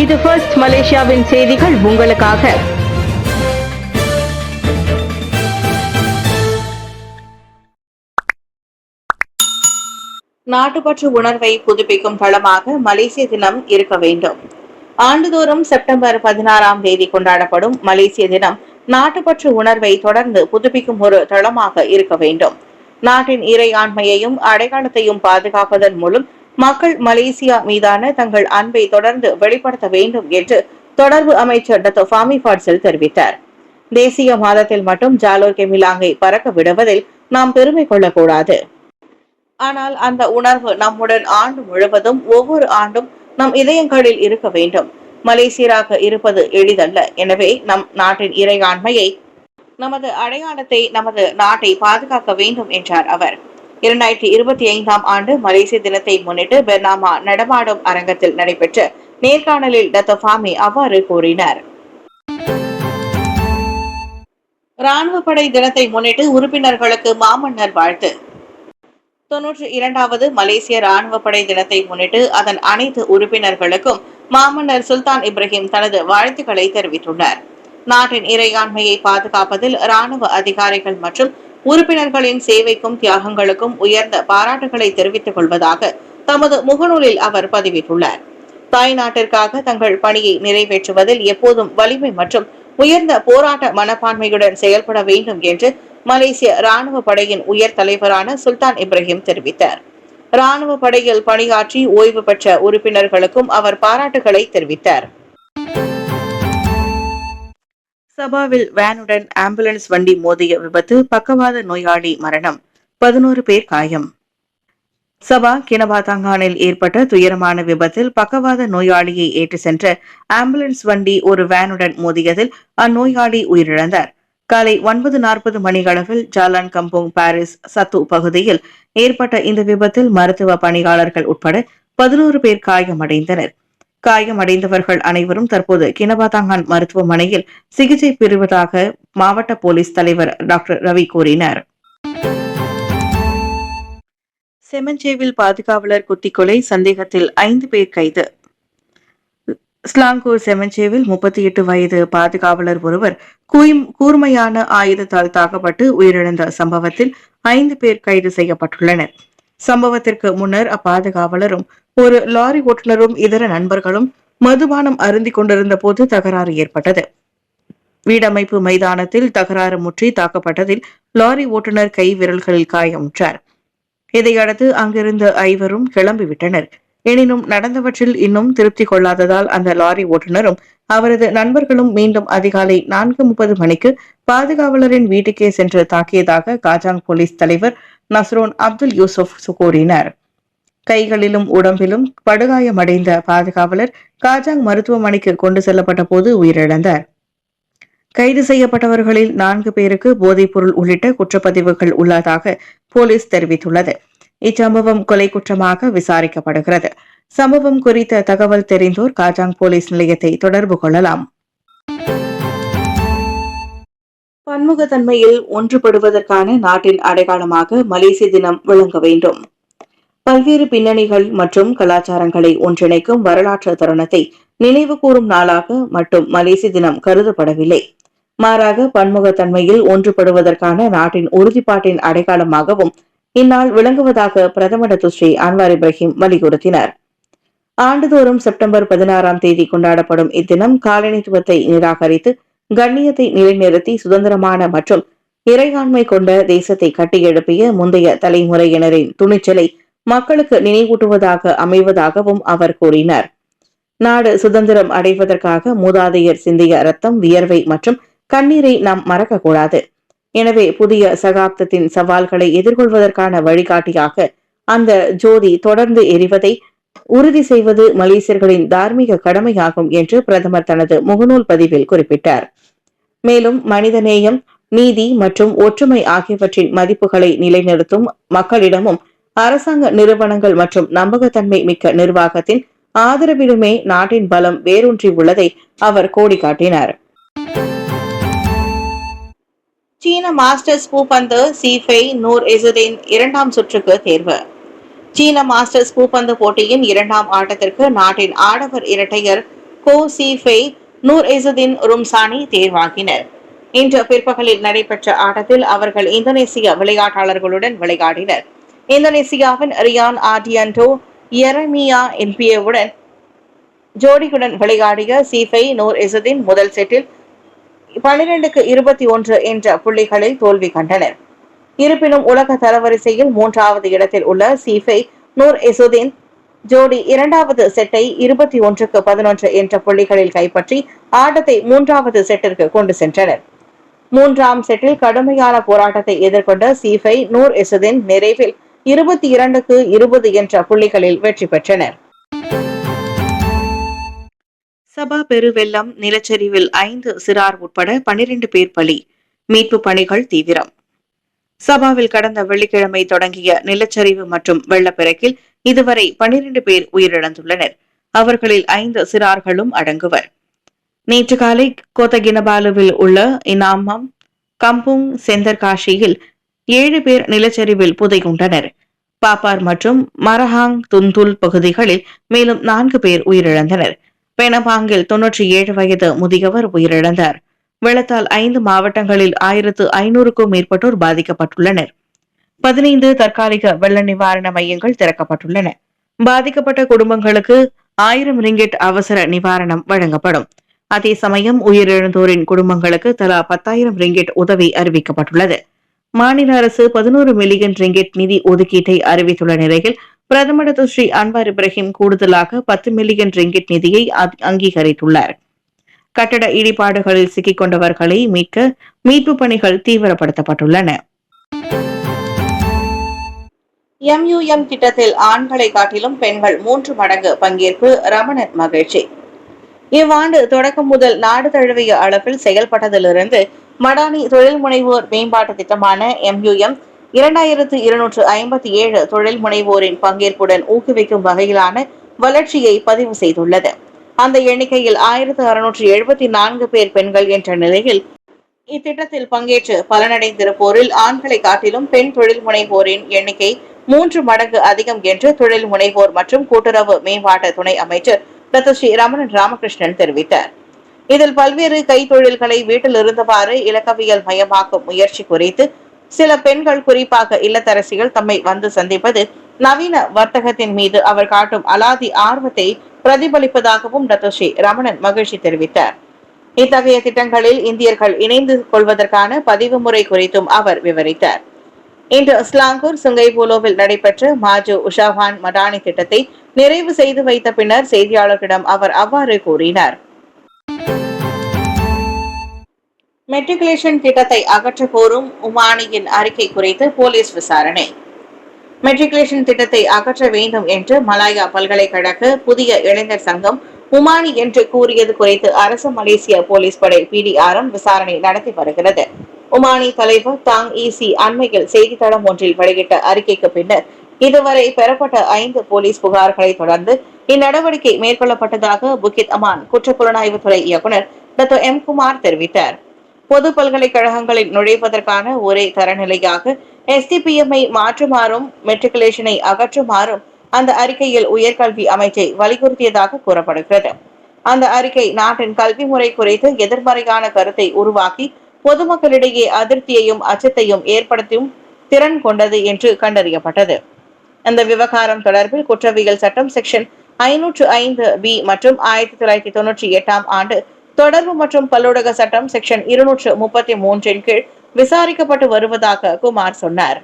இது ஃபர்ஸ்ட் மலேசியாவின் செய்திகள் உங்களுக்காக. நாட்டுப்பற்று உணர்வை புதுப்பிக்கும் தளமாக மலேசிய தினம் இருக்க வேண்டும். ஆண்டுதோறும் செப்டம்பர் 16ஆம் தேதி கொண்டாடப்படும் மலேசிய தினம் நாட்டுப்பற்று உணர்வை தொடர்ந்து புதுப்பிக்கும் ஒரு தளமாக இருக்க வேண்டும். நாட்டின் இறையாண்மையையும் அடையாளத்தையும் பாதுகாப்பதன் மூலம் மக்கள் மலேசியா மீதான தங்கள் அன்பை தொடர்ந்து வெளிப்படுத்த வேண்டும் என்று தொடர்பு அமைச்சர் டாக்டர் ஃபாமி ஃபாட்சில் தெரிவித்தார். தேசிய மாதத்தில் மட்டும் ஜாலோர் கெமிலாங்கை பறக்க விடுவதில் நாம் பெருமை கொள்ளக்கூடாது. ஆனால் அந்த உணர்வு நம்முடன் ஆண்டு முழுவதும் ஒவ்வொரு ஆண்டும் நம் இதயங்களில் இருக்க வேண்டும். மலேசியராக இருப்பது எளிதல்ல. எனவே நம் நாட்டின் இறையாண்மையை, நமது அடையாளத்தை, நமது நாட்டை பாதுகாக்க வேண்டும் என்றார் அவர். 2025ஆம் ஆண்டு மலேசிய தினத்தை முன்னிட்டு பெர்னாமா நடமாடும் அரங்கத்தில் நடைபெற்ற நேர்காணலில் டாக்டர் ஃபாமி அவ்வாறு கூறினார். ராணுவ படை தினத்தை முன்னிட்டு உறுப்பினர்களுக்கு மாமன்னர் வாழ்த்து. 92வது மலேசிய ராணுவ படை தினத்தை முன்னிட்டு அதன் அனைத்து உறுப்பினர்களுக்கும் மாமன்னர் சுல்தான் இப்ராஹிம் தனது வாழ்த்துக்களை தெரிவித்துள்ளார். நாட்டின் இறையாண்மையை பாதுகாப்பதில் ராணுவ அதிகாரிகள் மற்றும் உறுப்பினர்களின் சேவைக்கும் தியாகங்களுக்கும் உயர்ந்த பாராட்டுகளை தெரிவித்துக் கொள்வதாக தமது முகநூலில் அவர் பதிவிட்டுள்ளார். தாய் நாட்டிற்காக தங்கள் பணியை நிறைவேற்றுவதில் எப்போதும் வலிமை மற்றும் உயர்ந்த போராட்ட மனப்பான்மையுடன் செயல்பட வேண்டும் என்று மலேசிய ராணுவ படையின் உயர் தலைவரான சுல்தான் இப்ராஹிம் தெரிவித்தார். ராணுவ படையில் பணியாற்றி ஓய்வு பெற்ற உறுப்பினர்களுக்கும் அவர் பாராட்டுகளை தெரிவித்தார். சபாவில் வேனுடன் ஆம்புலன்ஸ் வண்டி மோதிய விபத்து, பக்கவாத நோயாளி மரணம், 11 பேர் காயம். சபா கினபாத்தாங்கானில் ஏற்பட்ட துயரமான விபத்தில் பக்கவாத நோயாளியை ஏற்றி சென்ற ஆம்புலன்ஸ் வண்டி ஒரு வேனுடன் மோதியதில் அந்நோயாளி உயிரிழந்தார். காலை 9:40 மணியளவில் ஜாலான் கம்போங் பாரிஸ் சத்து பகுதியில் ஏற்பட்ட இந்த விபத்தில் மருத்துவ பணியாளர்கள் உட்பட 11 பேர் காயமடைந்தனர். காயமடைந்தவர்கள் அனைவரும் தற்போது கினபாத்தாங்கான் மருத்துவமனையில் சிகிச்சை பெறுவதாக மாவட்ட போலீஸ் தலைவர் டாக்டர் ரவி கூறினார். செமஞ்சேவில் பாதுகாவலர் குத்திக்கொலை சந்தேகத்தில் 5 பேர் கைது. ஸ்லாங்கூர் செமஞ்சேவில் 38 வயது பாதுகாவலர் ஒருவர் கூர்மையான ஆயுதத்தால் தாக்கப்பட்டு உயிரிழந்த சம்பவத்தில் 5 பேர் கைது செய்யப்பட்டுள்ளனர். சம்பவத்திற்கு முன்னர் அப்பாதுகாவலரும் ஒரு லாரி ஓட்டுநரும் இதர நண்பர்களும் மதுபானம் அருந்திக் கொண்டிருந்த போது தகராறு ஏற்பட்டது. வீடமைப்பு மைதானத்தில் தகராறு முற்றி தாக்கப்பட்டதில் லாரி ஓட்டுநர் கை விரல்களில் காயமுற்றார். இதையடுத்து அங்கிருந்த 5 கிளம்பிவிட்டனர். எனினும் நடந்தவற்றில் இன்னும் திருப்தி கொள்ளாததால் அந்த லாரி ஓட்டுநரும் அவரது நண்பர்களும் மீண்டும் அதிகாலை 4:30 மணிக்கு பாதுகாவலரின் வீட்டுக்கே சென்று தாக்கியதாக காஜாங் போலீஸ் தலைவர் நஸ்ரோன் அப்துல் யூசுப் கூறினார். கைகளிலும் உடம்பிலும் படுகாயமடைந்த பாதுகாவலர் காஜாங் மருத்துவமனைக்கு கொண்டு செல்லப்பட்ட போது உயிரிழந்தார். கைது செய்யப்பட்டவர்களில் 4 பேருக்கு போதைப் பொருள் உள்ளிட்ட குற்றப்பதிவுகள் உள்ளதாக போலீஸ் தெரிவித்துள்ளது. இச்சம்பவம் கொலை குற்றமாக விசாரிக்கப்படுகிறது. சம்பவம் குறித்த தகவல் தெரிந்தோர் காஜாங் போலீஸ் நிலையத்தை தொடர்பு கொள்ளலாம். பன்முகத்தன்மையில் ஒன்றுபடுவதற்கான நாட்டின் அடையாளமாக மலேசிய தினம் விளங்க வேண்டும். பல்வேறு பின்னணிகள் மற்றும் கலாச்சாரங்களை ஒன்றிணைக்கும் வரலாற்று தருணத்தை நினைவு கூறும் நாளாக மட்டும் மலேசிய தினம் கருதப்படவில்லை. மாறாக பன்முகத்தன்மையில் ஒன்றுபடுவதற்கான நாட்டின் உறுதிப்பாட்டின் அடையாளமாகவும் இந்நாள் விளங்குவதாக பிரதமர் டாக்டர் ஸ்ரீ அன்வார் இப்ராஹிம் வலியுறுத்தினார். ஆண்டுதோறும் செப்டம்பர் 16ஆம் தேதி கொண்டாடப்படும் இத்தினம் காலனித்துவத்தை நிராகரித்து கண்ணியத்தை நிலைநிறுத்தி சுதந்திரமான மற்றும் இறையாண்மை கொண்ட தேசத்தை கட்டியெழுப்பிய முந்தைய தலைமுறையினரின் துணிச்சலை மக்களுக்கு நினைவூட்டுவதாக அமைவதாகவும் அவர் கூறினார். நாடு சுதந்திரம் அடைவதற்காக மூதாதையர் சிந்திய ரத்தம், வியர்வை மற்றும் கண்ணீரை நாம் மறக்கக்கூடாது. எனவே புதிய சகாப்தத்தின் சவால்களை எதிர்கொள்வதற்கான வழிகாட்டியாக அந்த ஜோதி தொடர்ந்து எரிவதை உறுதி செய்வது மலேசியர்களின் தார்மீக கடமையாகும் என்று பிரதமர் தனது முகநூல் பதிவில் குறிப்பிட்டார். மேலும் மனிதநேயம், நீதி மற்றும் ஒற்றுமை ஆகியவற்றின் மதிப்புகளை நிலைநிறுத்தும் மக்களிடமும் அரசாங்க நிறுவனங்கள் மற்றும் நம்பகத்தன்மை மிக்க நிர்வாகத்தின் ஆதரவிலுமே நாட்டின் பலம் வேரூன்றி உள்ளதை அவர் கோடி காட்டினார். சீன மாஸ்டர்ஸ் பூப்பந்து சீஃபை நூர் எசுதீன் 2ஆம் சுற்றுக்கு தேர்வு. சீன மாஸ்டர்ஸ் பூப்பந்து போட்டியின் 2ஆம் ஆட்டத்திற்கு நாட்டின் ஆடவர் இரட்டையர் கோ சீஃபை, நூர் இசுதீன் ரும்சானி தேர்வாகினர். இன்று பிற்பகலில் நடைபெற்ற ஆட்டத்தில் அவர்கள் இந்தோனேசிய விளையாட்டாளர்களுடன் விளையாடினர். இந்தோனேசியாவின் ரியான் ஆர்டியன்டோ எரமியா என்பியவுடன் ஜோடியுடன் விளையாடிய சீஃபை நூர் இசுதீன் முதல் செட்டில் 12-21 என்ற புள்ளிகளில் தோல்வி கண்டனர். இருப்பினும் உலக தரவரிசையில் 3வது இடத்தில் உள்ள சீஃபை நூர் இசுதீன் ஜோடி இரண்டாவது செட்டை 21-11 என்ற புள்ளிகளில் கைப்பற்றி ஆட்டத்தை 3வது செட்டிற்கு கொண்டு சென்றனர். 3ஆம் செட்டில் கடுமையான போராட்டத்தை எதிர்கொண்ட சீஃபை நூர் இசுதீன் நிறைவில் 22-20 என்ற புள்ளிகளில் வெற்றி பெற்றனர். சபா பெருவெள்ளம், நிலச்சரிவில் 5 சிறார் உட்பட 12 பேர் பலி. மீட்பு பணிகள் தீவிரம். சபாவில் கடந்த வெள்ளிக்கிழமை தொடங்கிய நிலச்சரிவு மற்றும் வெள்ளப்பெருக்கில் இதுவரை 12 பேர் உயிரிழந்துள்ளனர். அவர்களில் 5 சிறார்களும் அடங்குவர். நேற்று காலை கோத்தகினபாலுவில் உள்ள இனாமம் கம்புங் செந்தர்காஷியில் 7 பேர் நிலச்சரிவில் புதையுண்டனர். பாப்பார் மற்றும் மரஹாங் துந்துல் பகுதிகளில் மேலும் 4 பேர் உயிரிழந்தனர். பெனபாங்கில் 97 வயது முதியவர் உயிரிழந்தார். வெள்ளத்தால் 5 மாவட்டங்களில் 1500க்கும் மேற்பட்டோர் பாதிக்கப்பட்டுள்ளனர். 15 தற்காலிக வெள்ள நிவாரண மையங்கள் திறக்கப்பட்டுள்ளன. பாதிக்கப்பட்ட குடும்பங்களுக்கு 1000 ரிங்கிட் அவசர நிவாரணம் வழங்கப்படும். அதே சமயம் உயிரிழந்தோரின் குடும்பங்களுக்கு தலா 10,000 ரிங்கிட் உதவி அறிவிக்கப்பட்டுள்ளது. மாநில அரசு 11 மில்லியன் ரிங்கிட் நிதி ஒதுக்கீட்டை அறிவித்துள்ள நிலையில் பிரதமர் ஸ்ரீ அன்வார் இப்ராஹிம் கூடுதலாக 10 மில்லியன் ரிங்கிட் நிதியை அங்கீகரித்துள்ளார். கட்டட இடிபாடுகளில் சிக்கிக் கொண்டவர்களை மீட்க மீட்பு பணிகள் தீவிரப்படுத்தப்பட்டுள்ளன. MUM திட்டத்தில் ஆண்களை காட்டிலும் பெண்கள் 3 மடங்கு பங்கேற்பு, ரமணன் மகிழ்ச்சி. இவ்வாண்டு தொடக்கம் முதல் நாடு தழுவிய அளவில் செயல்பட்டதிலிருந்து மடானி தொழில் முனைவோர் மேம்பாட்டு திட்டமான MUM 2257 தொழில் முனைவோரின் பங்கேற்புடன் ஊக்குவிக்கும் வகையிலான வளர்ச்சியை பதிவு செய்துள்ளது. அந்த எண்ணிக்கையில் 1674 பேர் பெண்கள் என்ற நிலையில் இத்திட்டத்தில் பங்கேற்று பலனடைந்திருப்போரில் ஆண்களை காட்டிலும் பெண் தொழில் முனைவோரின் எண்ணிக்கை 3 மடங்கு அதிகம் என்று தொழில் முனைவோர் மற்றும் கூட்டுறவு மேம்பாட்டு துணை அமைச்சர் டாக்டர் ஸ்ரீ ரமணன் ராமகிருஷ்ணன் தெரிவித்தார். இதில் பல்வேறு கைத்தொழில்களை வீட்டில் இருந்தவாறு இலக்கவியல் மயமாக்கும் முயற்சி குறித்து சில பெண்கள், குறிப்பாக இல்லத்தரசிகள் தம்மை வந்து சந்திப்பது நவீன வர்த்தகத்தின் மீது அவர் காட்டும் அலாதி ஆர்வத்தை பிரதிபலிப்பதாகவும் டாக்டர் ஸ்ரீ ரமணன் மகிழ்ச்சி தெரிவித்தார். இத்தகைய திட்டங்களில் இந்தியர்கள் இணைந்து கொள்வதற்கான பதிவு முறை குறித்தும் அவர் விவரித்தார். இன்று ஸ்லாங்கூர் சுங்கைபூலோவில் நடைபெற்ற மாஜு உஷாவான் மடானி திட்டத்தை நிறைவு செய்து வைத்த பின்னர் செய்தியாளர்களிடம் அவர் அவ்வாறு கூறினார். மெட்ரிகுலேஷன் திட்டத்தை அகற்ற கோரும் உமானியின் அறிக்கை குறித்து போலீஸ் விசாரணை. மெட்ரிகுலேஷன் திட்டத்தை அகற்ற வேண்டும் என்று மலாயா பல்கலைக்கழக புதிய இளைஞர் சங்கம் உமானி என்று கூறியது குறித்து அரசு மலேசிய போலீஸ் படை PDRM விசாரணை நடத்தி வருகிறது. உமானி தலைவர் தாங் ஈசி அண்மையில் செய்தித்தளம் ஒன்றில் வெளியிட்ட அறிக்கைக்கு பின்னர் இதுவரை பெறப்பட்ட 5 போலீஸ் புகார்களை தொடர்ந்து இந்நடவடிக்கை மேற்கொள்ளப்பட்டதாக புகித் அமான் குற்றப்புலனாய்வுத்துறை இயக்குநர் டாக்டர் M. குமார் தெரிவித்தார். பொது பல்கலைக்கழகங்களில் நுழைவதற்கான ஒரே தரநிலையாக STPM-ஐ மாற்றுமாறும் மெட்ரிகுலேஷனை அகற்றுமாறும் அந்த அறிக்கையில் உயர்கல்வி அமைச்சை வலியுறுத்தியதாக கூறப்படுகிறது. அந்த அறிக்கை நாட்டின் கல்வி முறை குறித்து எதிர்மறையான கருத்தை உருவாக்கி பொதுமக்களிடையே அதிருப்தியையும் அச்சத்தையும் ஏற்படுத்தும் திறன் கொண்டது என்று கண்டறியப்பட்டது. அந்த விவகாரம் தொடர்பில் குற்றவியல் சட்டம் செக்ஷன் 505B மற்றும் 1998 ஆண்டு தொடர்பு மற்றும் பல்லூடக சட்டம் செக்ஷன் 233 கீழ் விசாரிக்கப்பட்டு வருவதாக குமார் சொன்னார்.